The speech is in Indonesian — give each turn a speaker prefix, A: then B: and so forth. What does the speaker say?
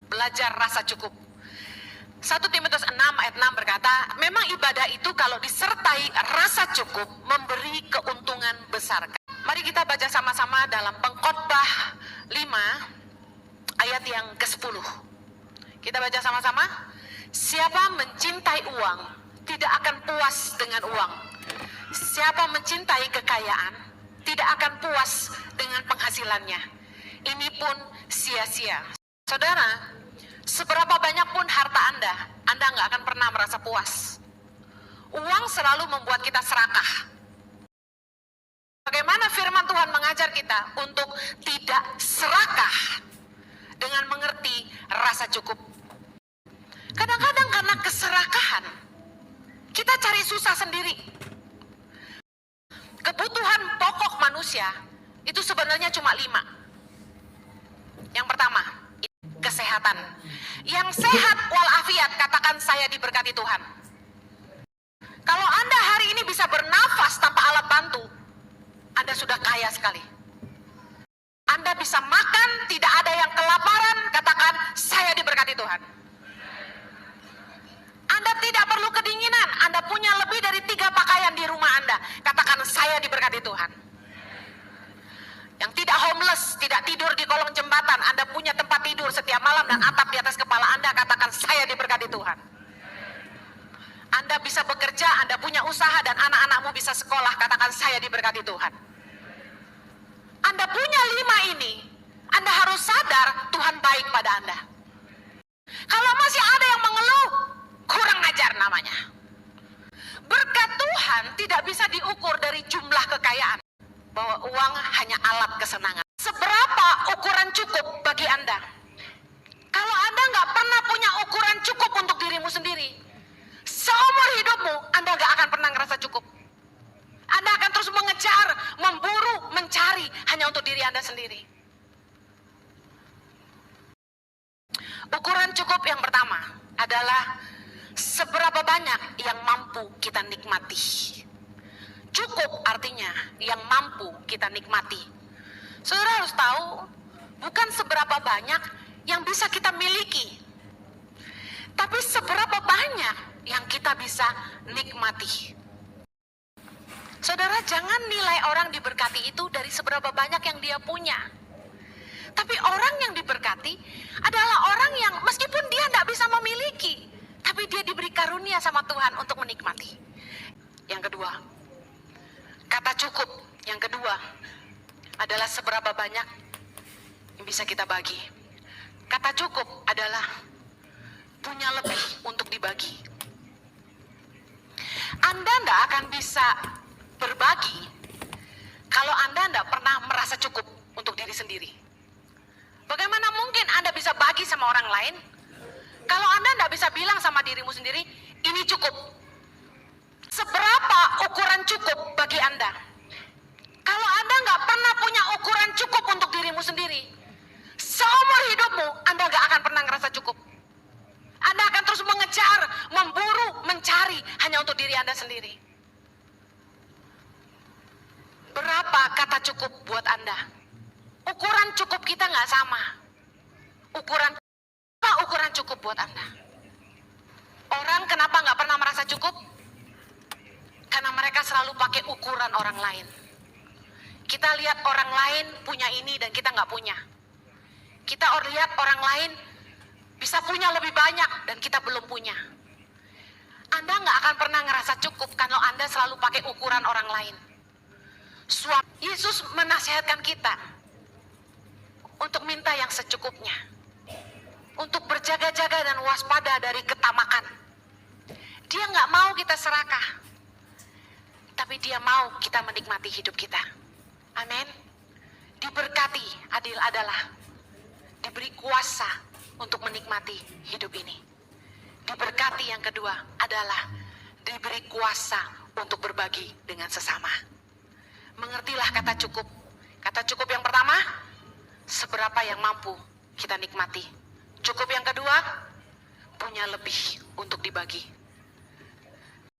A: belajar rasa cukup. 1 Timotius 6 ayat 6 berkata, memang ibadah itu kalau disertai rasa cukup memberi keuntungan besar. Mari kita baca sama-sama dalam Pengkhotbah 5 ayat yang ke-10. Kita baca sama-sama. Siapa mencintai uang tidak akan puas dengan uang. Siapa mencintai kekayaan tidak akan puas dengan penghasilannya. Ini pun sia-sia. Saudara, seberapa banyak pun harta Anda nggak akan pernah merasa puas. Uang selalu membuat kita serakah. Bagaimana firman Tuhan mengajar kita untuk tidak serakah dengan mengerti rasa cukup. Kadang-kadang karena keserakahan, kita cari susah sendiri. Kebutuhan pokok manusia itu sebenarnya cuma 5. Yang pertama, kesehatan. Yang sehat walafiat, katakan saya diberkati Tuhan. Kalau Anda hari ini bisa bernafas tanpa alat bantu, Anda sudah kaya sekali. Anda bisa makan, tidak ada yang kelaparan, katakan saya diberkati Tuhan. Anda tidak perlu kedinginan, Anda punya lebih dari 3 pakaian di rumah Anda, katakan saya diberkati Tuhan. Yang tidak homeless, tidak tidur di kolong jembatan, Anda punya tempat tidur setiap malam dan atap di atas kepala Anda, katakan saya diberkati Tuhan. Anda bisa bekerja, Anda punya usaha dan anak-anakmu bisa sekolah, katakan saya diberkati Tuhan. Anda punya 5 ini, Anda harus sadar Tuhan baik pada Anda. Kalau masih ada yang mengeluh, kurang ajar namanya. Berkat Tuhan tidak bisa diukur dari jumlah kekayaan, bahwa uang hanya alat kesenangan. Seberapa ukuran cukup bagi Anda? Kalau Anda nggak pernah punya ukuran cukup untuk dirimu sendiri, seumur hidupmu Anda nggak akan pernah ngerasa cukup. Anda akan terus mengejar, memburu, mencari hanya untuk diri Anda sendiri. Ukuran cukup yang pertama adalah seberapa banyak yang mampu kita nikmati. Cukup artinya yang mampu kita nikmati. Saudara harus tahu, bukan seberapa banyak yang bisa kita miliki, tapi seberapa banyak yang kita bisa nikmati. Saudara, jangan nilai orang diberkati itu dari seberapa banyak yang dia punya. Tapi orang yang diberkati adalah orang yang meskipun dia tidak bisa memiliki, tapi dia diberi karunia sama Tuhan untuk menikmati. Yang kedua, kata cukup yang kedua adalah seberapa banyak yang bisa kita bagi. Kata cukup adalah punya lebih untuk dibagi. Anda tidak akan bisa berbagi kalau Anda tidak pernah merasa cukup untuk diri sendiri. Bagaimana mungkin Anda bisa bagi sama orang lain kalau Anda tidak bisa bilang sama dirimu sendiri, ini cukup? Seberapa ukuran cukup bagi Anda? Kalau Anda nggak pernah punya ukuran cukup untuk dirimu sendiri, seumur hidupmu Anda nggak akan pernah ngerasa cukup. Anda akan terus mengejar, memburu, mencari hanya untuk diri Anda sendiri. Berapa kata cukup buat Anda? Ukuran cukup kita nggak sama. Apa ukuran cukup buat Anda? Orang kenapa nggak pernah merasa cukup? Karena mereka selalu pakai ukuran orang lain. Kita lihat orang lain punya ini dan kita nggak punya. Kita lihat orang lain bisa punya lebih banyak dan kita belum punya. Anda nggak akan pernah ngerasa cukup kalau Anda selalu pakai ukuran orang lain. Yesus menasihatkan kita untuk minta yang secukupnya, untuk berjaga-jaga dan waspada dari ketamakan. Dia nggak mau kita serakah, tapi dia mau kita menikmati hidup kita. Amin. Diberkati adalah diberi kuasa untuk menikmati hidup ini. Diberkati yang kedua adalah diberi kuasa untuk berbagi dengan sesama. Mengertilah kata cukup. Kata cukup yang pertama, seberapa yang mampu kita nikmati. Cukup yang kedua, punya lebih untuk dibagi.